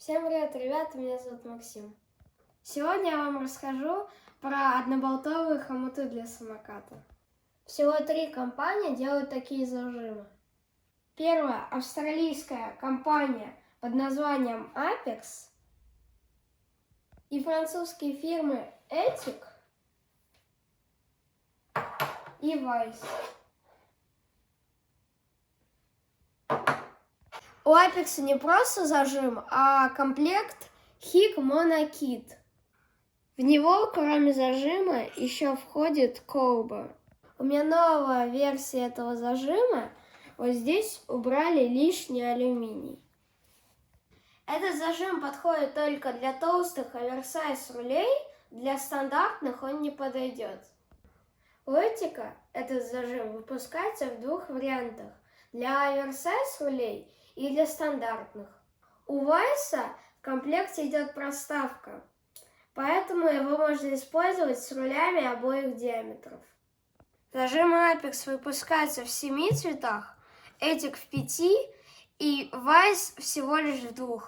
Всем привет, ребята, меня зовут Максим. Сегодня я вам расскажу про одноболтовые хомуты для самоката. Всего 3 компании делают такие зажимы. Первая австралийская компания под названием Apex и французские фирмы Ethic и Weiss. У Apex не просто зажим, а комплект HIG Mono Kit. В него, кроме зажима, еще входит колба. У меня новая версия этого зажима. Вот здесь убрали лишний алюминий. Этот зажим подходит только для толстых оверсайз рулей, для стандартных он не подойдет. У Этика этот зажим выпускается в 2 вариантах: для оверсайз рулей и для стандартных. У Вайса в комплекте идет проставка, поэтому его можно использовать с рулями обоих диаметров. Зажимы Apex выпускаются в 7 цветах, Ethic в 5 и Weiss всего лишь в 2.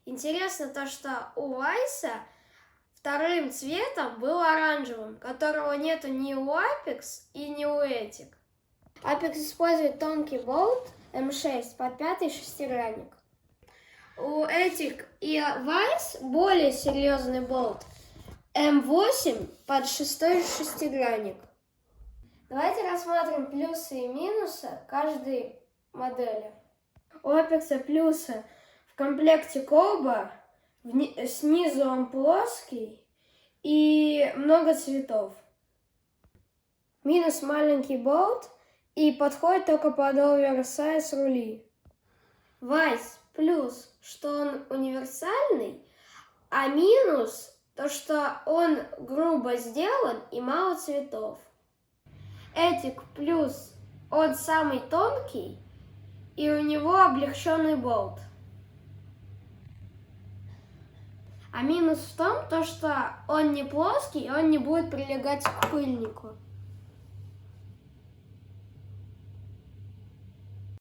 Интересно то, что у Weiss вторым цветом был оранжевым, которого нету ни у Apex и ни у Ethic. Apex использует тонкий болт М6 под 5-й шестигранник. У Ethic и Weiss более серьезный болт М8 под 6-й шестигранник. Давайте рассмотрим плюсы и минусы каждой модели. У Apex плюсы: в комплекте колба, снизу он плоский и много цветов. Минус: маленький болт и подходит только под оверсайз рули. Weiss плюс, что он универсальный, а минус то, что он грубо сделан и мало цветов. Ethic плюс, он самый тонкий и у него облегченный болт. А минус в том, то, что он не плоский и он не будет прилегать к пыльнику.